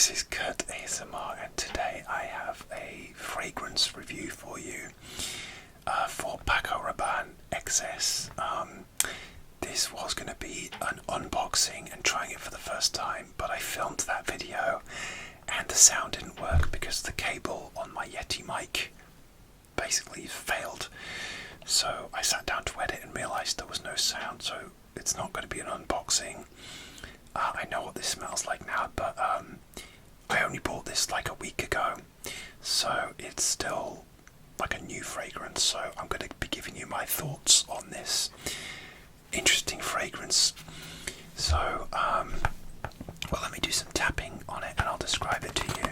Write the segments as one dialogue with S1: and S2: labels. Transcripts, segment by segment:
S1: this is Kurt ASMR, and today I have a fragrance review for you for Paco Rabanne XS. This was going to be an unboxing and trying it for the first time, but I filmed that video and the sound didn't work because the cable on my Yeti mic basically failed. So I sat down to edit and realised there was no sound, so it's not going to be an unboxing. I know what this smells like now, but I only bought this like a week ago, so it's still like a new fragrance, so I'm going to be giving you my thoughts on this interesting fragrance. So, well, let me do some tapping on it and I'll describe it to you.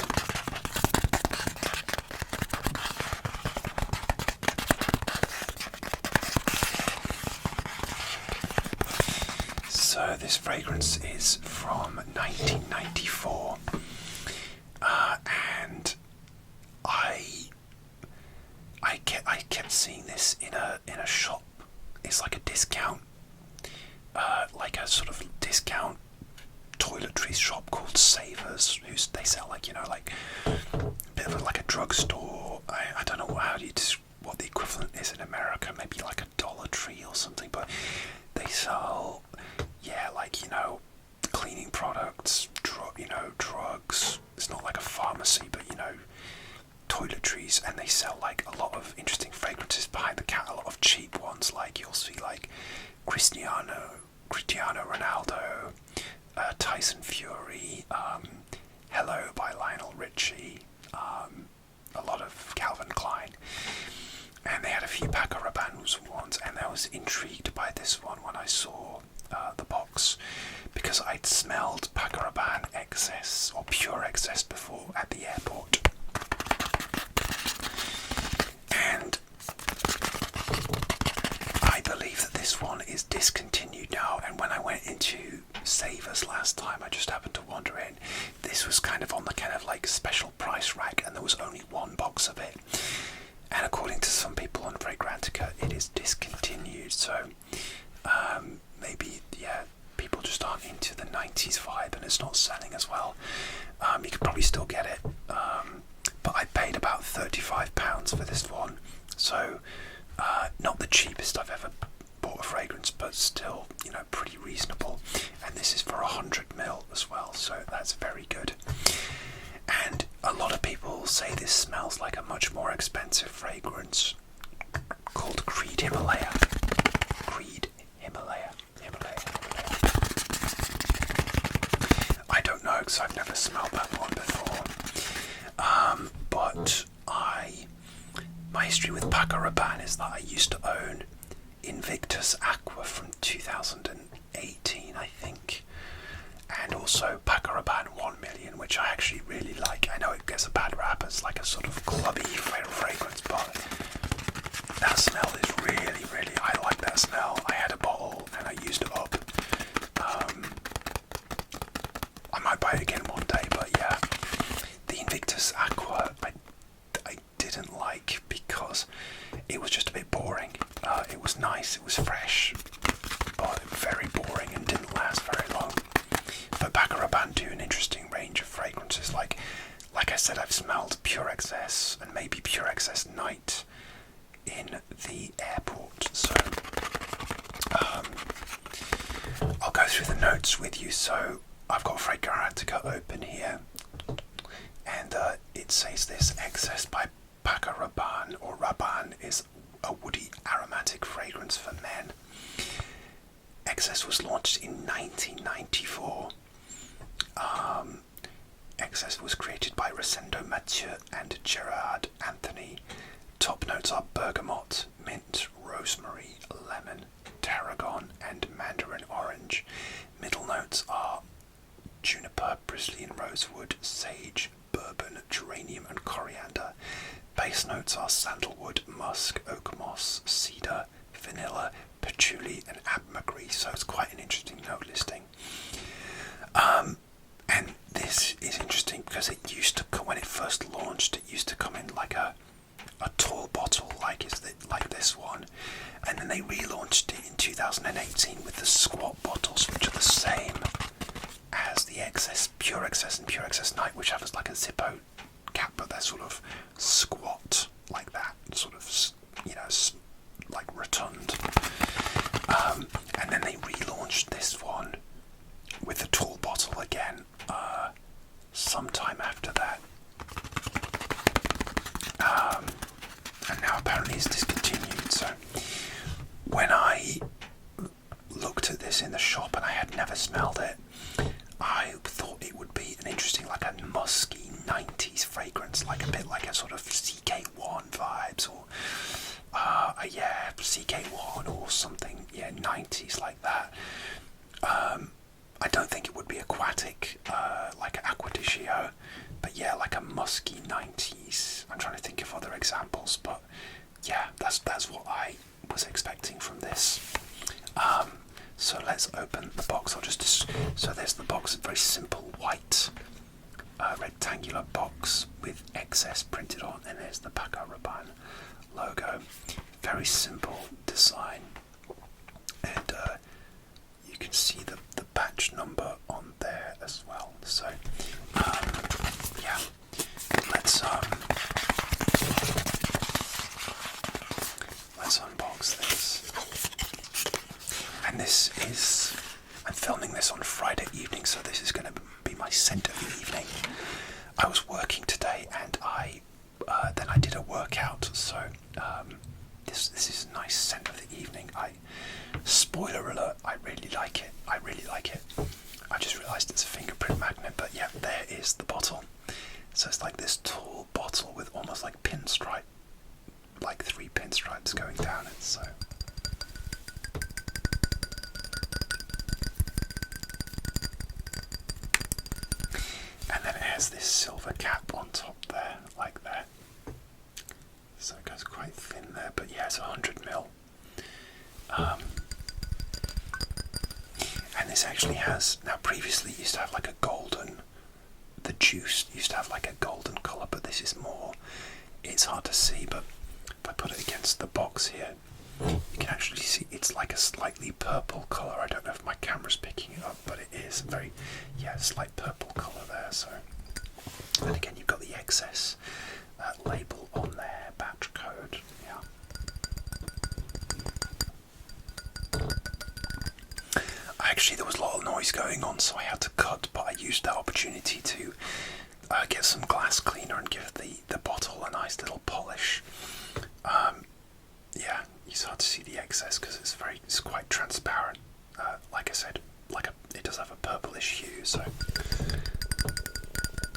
S1: So this fragrance is from 1994, and I kept seeing this in a shop. It's like a discount, like a sort of discount toiletries shop called Savers. They sell like like a bit of like a drugstore. I don't know what the equivalent is in America. Maybe like a Dollar Tree or something, but they sell. Yeah, like, cleaning products, drugs. It's not like a pharmacy, but, toiletries, and they sell, like, a lot of interesting fragrances behind the counter, a lot of cheap ones, like, you'll see, like, Cristiano Ronaldo, Tyson Fury, Hello by Lionel Richie, a lot of Calvin Klein, and they had a few Paco Rabanne ones, and I was intrigued by this one when I saw the box, because I'd smelled Paco Rabanne XS or Pure XS before at the airport, and I believe that this one is discontinued now. And when I went into Savers last time, I just happened to wander in. This was kind of on the kind of like special price rack, and there was only one box of it. And according to some people on Fragrantica, it is discontinued. So maybe, people just aren't into the 90s vibe and it's not selling as well. You could probably still get it. But I paid about £35 for this one. So not the cheapest I've ever bought a fragrance, but still, pretty reasonable. And this is for 100ml as well, so that's very good. And a lot of people say this smells like a much more expensive fragrance called Creed Himalaya. Creed Himalaya. I don't know, because I've never smelled that one before. But my history with Paco Rabanne is that I used to own Invictus Aqua from 2018, I think. And also Paco Rabanne 1 Million, which I actually really like. I know it gets a bad rap as like a sort of clubby fragrance, but that smell is really, really, I like that smell. I had a bottle and I used it up. I might buy it again one day, but yeah. The Invictus Aqua, I didn't like because it was just a bit boring. It was nice, it was fresh, but very boring and didn't last very long. But Paco Rabanne do an interesting range of fragrances. Like I said, I've smelled Pure XS and maybe Pure XS Night in the airport. So I'll go through the notes with you. So I've got Fragrantica open here, and it says this: XS by Paco Rabanne, or Rabanne, is a woody aromatic fragrance for men. XS was launched in 1994. XS was created by Rosendo Mathieu and Gerard Anthony. Top notes are bergamot, mint, rosemary, lemon, tarragon, and mandarin orange. Middle notes are juniper, Brazilian rosewood, sage, bourbon, geranium, and coriander. Base notes are sandalwood, musk, oak moss, cedar, vanilla, patchouli, and ambergris. So it's quite an interesting note listing. And this is interesting because it used to come, when it first launched, it used to come in like a tall bottle like this one, and then they relaunched it in 2018 with the squat bottles, which are the same as the XS Pure Excess and Pure Excess Night, which have like a Zippo cap, but they're sort of squat like that, sort of, you know, like rotund. And then they relaunched this one with the tall bottle again sometime after that. And now apparently it's discontinued. So when I looked at this in the shop and I had never smelled it, I thought it would be an interesting, like a musky 90s fragrance, like a bit like a sort of CK1 vibes, or yeah, CK1 or something, yeah, 90s like that. I don't think it would be aquatic, like an Acqua di Gio, but yeah, like a musky 90s. I'm trying to think of other examples, but yeah, that's what I was expecting from this. So let's open the box. So there's the box, a very simple white rectangular box with excess printed on, and there's the Paco Rabanne logo. Very simple design, and you can see the batch number on there as well. So yeah, let's unbox this. And this is, I'm filming this on Friday evening, so this is going to be my scent of the evening. I was working today, and then I did a workout, so this is a nice scent of the evening. Spoiler alert, I really like it. I just realised it's a fingerprint magnet, but yeah, there is the bottle. So it's like this tall bottle with almost like pinstripe, like 3 pinstripes going down it. So and then it has this silver cap on top there, like that. So it goes quite thin there, but yeah, it's 100ml. And this actually has, now previously it used to have like a golden, the juice used to have like a golden colour, but this is more, it's hard to see, but if I put it against the box here, you can actually see it's like a slightly purple colour. I don't know if my camera's picking it up, but it is very, yeah, slight purple colour there. So, and again, you've got the excess label on there, batch code, yeah. Actually, there was a lot of noise going on, so I had to cut, but I used that opportunity to get some glass cleaner and give the bottle a nice little polish. Yeah, you start to see the excess because it's quite transparent. Like I said, it does have a purplish hue. So,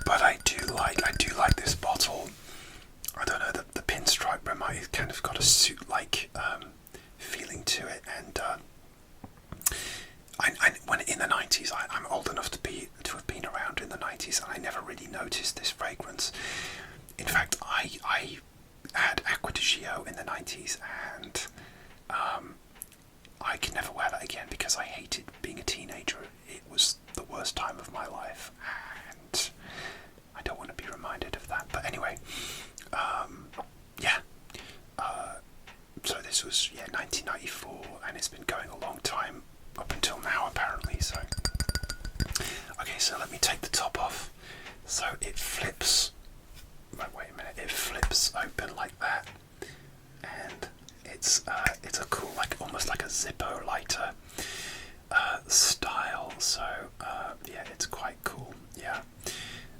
S1: but I do like this bottle. I don't know, the pinstripe remote, it's kind of got a suit-like feeling to it, and when in the 90s, I'm old enough to have been around in the 90s, and I never really noticed this fragrance. In fact, I had Acqua di Gio in the 90s, and I can never wear that again because I hated being a teenager. It was the worst time of my life, and I don't want to be reminded of that. But anyway, yeah. So this was 1994, and it's been going a long time up until now, apparently. So okay, so let me take the top off. So it flips. Wait a minute. It flips open like that, and it's a cool, like almost like a Zippo lighter style. So yeah, it's quite cool. Yeah.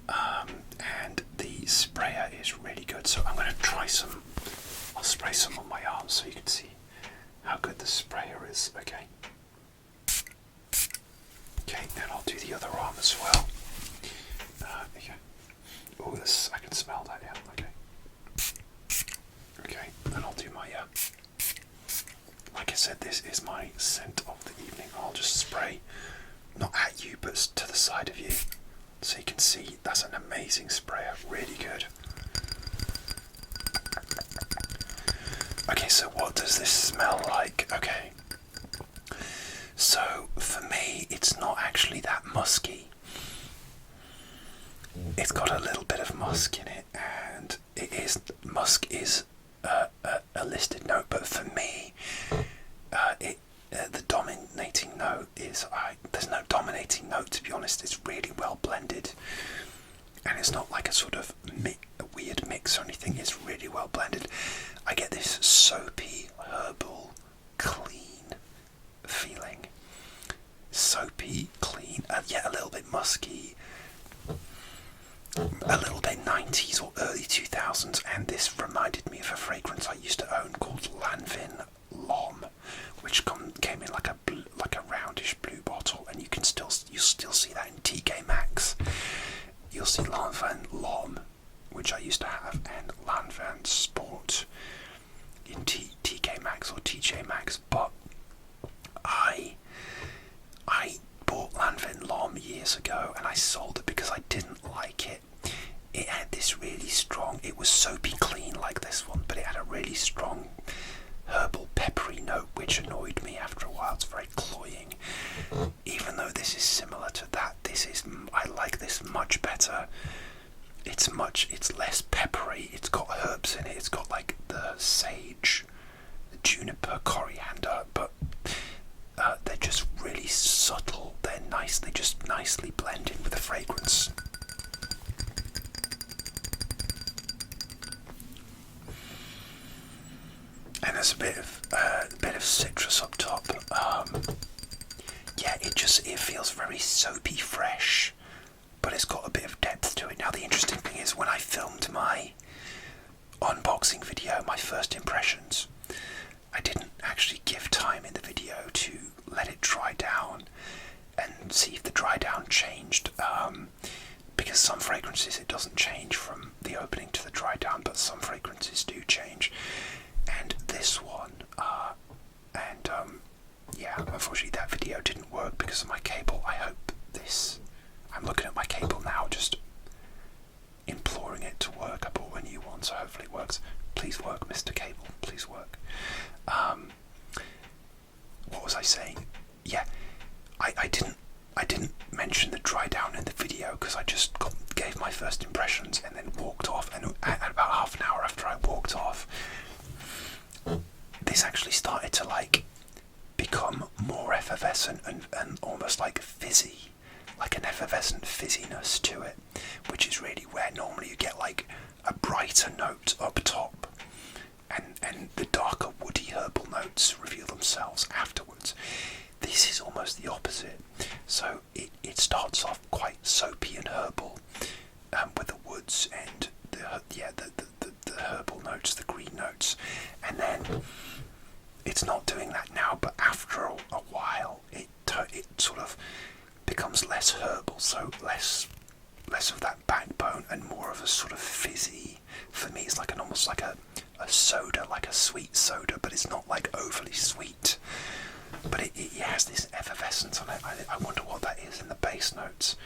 S1: And the sprayer is really good. So I'm going to try some. I'll spray some on my arm so you can see how good the sprayer is. Okay. Okay, and I'll do the other arm as well. Okay. Oh, this, I can smell that, yeah, okay. Okay, and I'll do my, like I said, this is my scent of the evening. I'll just spray, not at you, but to the side of you, so you can see that's an amazing sprayer, really good. Okay, so what does this smell like? Okay. So, for me, it's not actually that musky. It's got a little bit of musk in it, and musk is a listed note, but for me, the dominating note is there's no dominating note, to be honest. It's really well blended, and it's not like a sort of a weird mix or anything. It's really well blended. I get this soapy, herbal, clean feeling. Soapy, clean, yet a little bit musky, a little bit 90s or early 2000s, and this reminded me of a fragrance I used to own called Lanvin L'Homme, which came in like a roundish blue bottle, and you still see that in TK Maxx. You'll see Lanvin L'Homme, which I used to have, and Lanvin Sport in TK Maxx or TJ Maxx, but I bought Lanvin L'Homme years ago, and I sold it because I didn't like it. It had this really strong, it was soapy clean like this one, but it had a really strong herbal peppery note which annoyed me after a while. It's very cloying. Even though this is similar to that, I like this much better. It's less peppery, it's got herbs in it, it's got like the sage, the juniper, coriander, but they're just really subtle. They're nice. They just nicely blend in with the fragrance. And there's a bit of citrus up top. Yeah, it feels very soapy fresh, but it's got a bit of depth to it. Now the interesting thing is, when I filmed my unboxing video, my first impressions, I didn't actually give time in the video to let it dry down and see if the dry down changed, because some fragrances it doesn't change from the opening to the dry down, but some fragrances do change, and this one, yeah, unfortunately that video didn't work because of my cable. I'm looking at my cable now, just imploring it to work. I bought a new one, so hopefully it works. Please work, Mr. Cable, please work. What was I saying? Yeah, I didn't mention the dry down in the video because I just gave my first impressions and then walked off, and at about half an hour after I walked off, this actually started to like become more effervescent and almost like fizzy, like an effervescent fizziness to it, which is really where normally you get like a brighter note up top, and the darker woody herbal notes reveal themselves afterwards. This is almost the opposite. So it starts off quite soapy and herbal, with the woods and the herbal notes, the green notes, and then it's not doing that now, but after a while it sort of becomes less herbal, so less of that backbone and more of a sort of fizzy. For me, it's like almost like a soda, like a sweet soda, but it's not like overly sweet. But it has this effervescence on it. I wonder what that is in the base notes.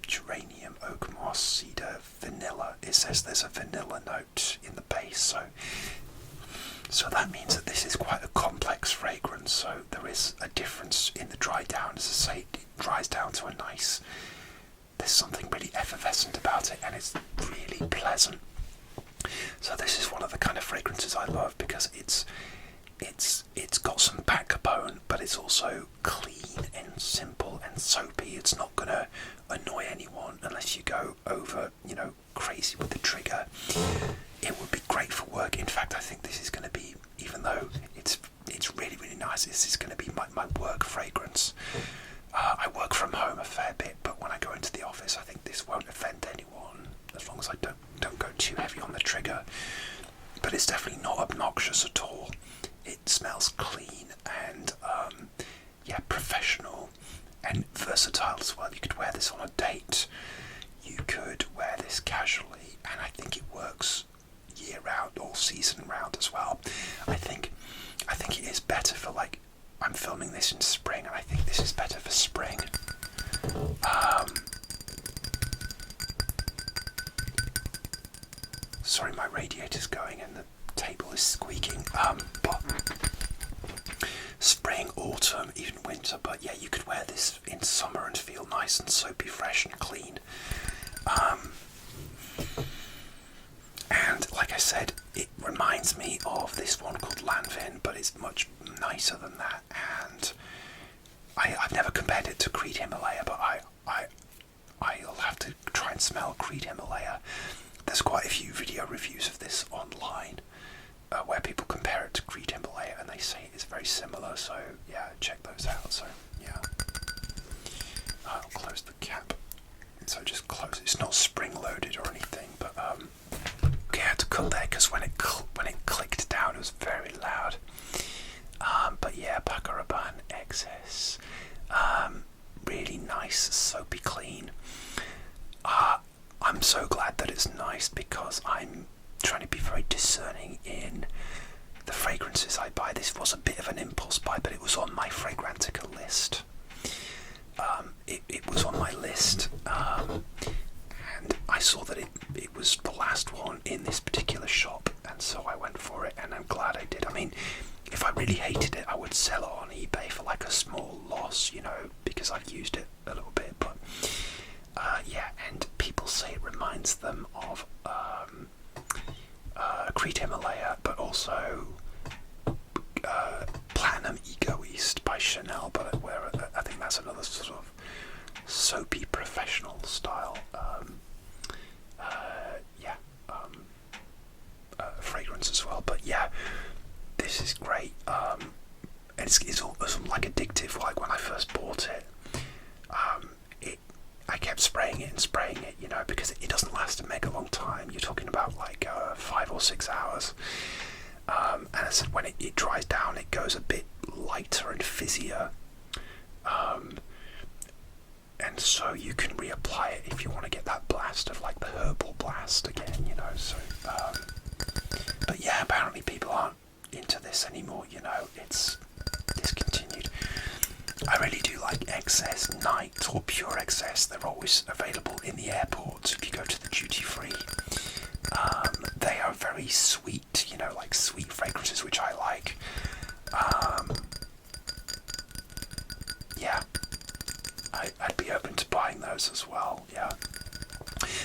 S1: Geranium, oak moss, cedar, vanilla. It says there's a vanilla note in the base, so that means that this is quite a complex fragrance. So there is a difference in the dry down. As I say, it dries down to a nice. There's something really effervescent about it, and it's really pleasant. So this is one of the kind of fragrances I love because it's got some backbone, but it's also clean and simple and soapy. It's not gonna annoy anyone unless you go over, crazy with the trigger. It would be great for work. In fact, I think this is going to be, even though it's really, really nice, this is going to be my work fragrance. I work from home a fair bit, but when I go into the office, I think this won't offend anyone as long as I don't go too heavy on the trigger. But it's definitely not obnoxious at all. It smells clean and professional and versatile as well. You could wear this on a date. You could wear this casually, and I think it works year round, all season round as well. I think it is better for, like, I'm filming this in spring, and I think this is better for spring. Sorry, my radiator's going and the table is squeaking. But spring, autumn, even winter. But yeah, you could wear this in summer and feel nice and soapy, fresh and clean. And like I said, it reminds me of this one called Lanvin, but it's much nicer than that, and I've never compared it to Creed Himalaya, but I'll have to try and smell Creed Himalaya. There's quite a few video reviews of this online where people compare it to Creed Himalaya, and they say it's very similar. So yeah, check those out. So yeah, I'll close the cap. So just close it. It's not spring loaded or anything, but okay, I had to cut there because when it clicked down, it was very loud. But yeah, Paco Rabanne XS, really nice, soapy clean. I'm so glad that it's nice because I'm trying to be very discerning in the fragrances I buy. This was a bit of an impulse buy, but it was on my Fragrantica list. It was on my list, and I saw that it was the last one in this particular shop, and so I went for it, and I'm glad I did. I mean, if I really hated it, I would sell it on eBay for like a small loss, you know, because I've used it a little bit, but yeah, and people say it reminds them of Creed Himalaya, but also Platinum Egoist by Chanel, but where I think that's another sort of soapy professional style fragrance as well. But yeah, this is great. And it's also like addictive. Like when I first bought it, I kept spraying it, you know, because it doesn't last a mega long time. You're talking about like 5 or 6 hours. And I said when it dries down, it goes a bit lighter and fizzier. And so you can reapply it if you want to get that blast of like the herbal blast again, you know. So, but yeah, apparently people aren't into this anymore, you know. It's discontinued. I really do like XS Night or Pure XS. They're always available in the airports if you go to the duty free. They are very sweet, you know, like sweet fragrances, which I like. Yeah, I'd be open to buying those as well, yeah.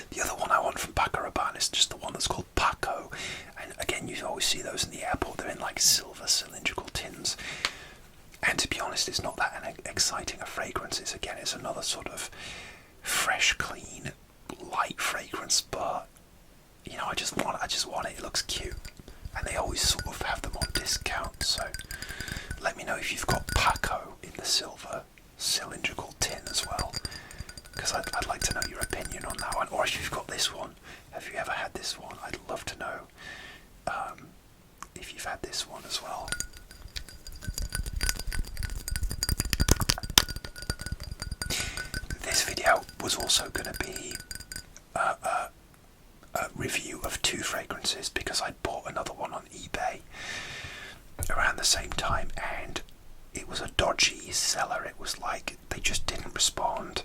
S1: The other one I want from Paco Rabanne is just the one that's called Paco. And again, you always see those in the airport. They're in like silver cylindrical tins. And to be honest, it's not that an exciting a fragrance. It's another sort of fresh, clean, light fragrance. But you know, I just want it. It looks cute, and they always sort of have them on discount. So let me know if you've got Paco in the silver cylindrical tin as well, because I'd like to know your opinion on that one. Or if you've got this one, have you ever had this one? I'd love to know if you've had this one as well. This video was also going to be a review of 2 fragrances because I bought another one on eBay around the same time, and it was a dodgy seller. It was like they just didn't respond.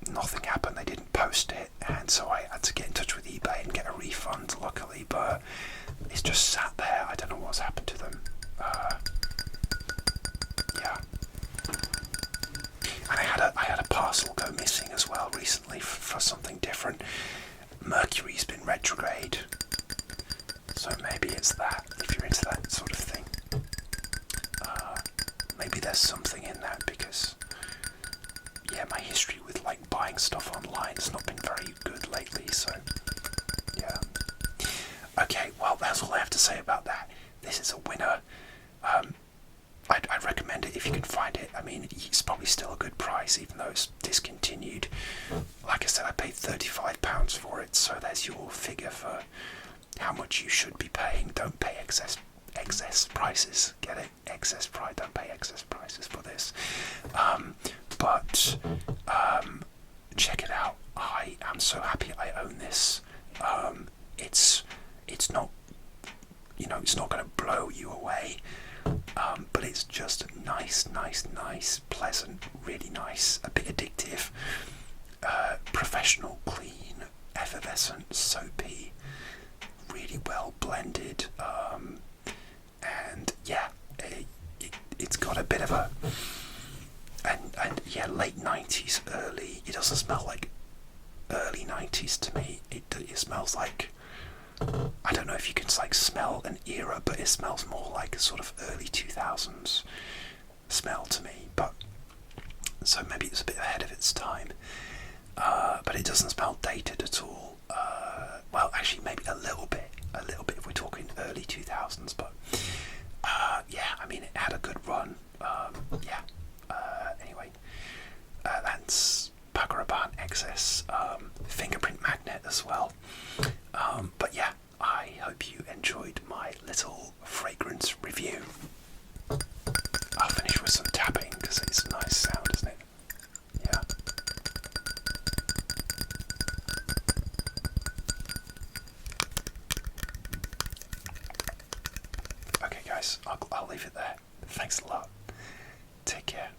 S1: Nothing happened. They didn't post it, and so I had to get in touch with eBay and get a refund, luckily, but it's just sat there. I don't know what's happened to them. Yeah. And I had a parcel go missing as well recently for something different. Mercury's been retrograde, so maybe it's that, if you're into that sort of thing. Maybe there's something in that, because yeah, my history with like buying stuff online has not been very good lately, so yeah. Okay, well, that's all I have to say about that. This is a winner. I'd recommend it if you can find it. I mean, it's probably still a good price, even though it's discontinued. Like I said, I paid £35 for it, so there's your figure for how much you should be paying. Don't pay excess prices. Get it? Excess price. Don't pay excess prices for this. But check it out. I am so happy I own this. It's not, you know, it's not going to blow you away. But it's just nice, pleasant, really nice, a bit addictive, professional, clean, effervescent, soapy, really well blended, and yeah, it's got a bit of a, and yeah, late 90s, early, it doesn't smell like early 90s to me. It smells like I don't know if you can like smell an era, but it smells more like a sort of early 2000s smell to me. But so maybe it's a bit ahead of its time. But it doesn't smell dated at all. Well, actually, maybe a little bit if we're talking early 2000s. But yeah, I mean, it had a good run. Yeah. Anyway, that's Paco Rabanne XS fingerprint magnet as well. But yeah, I hope you enjoyed my little fragrance review. I'll finish with some tapping because it's a nice sound, isn't it? Yeah. Okay, guys, I'll leave it there. Thanks a lot. Take care.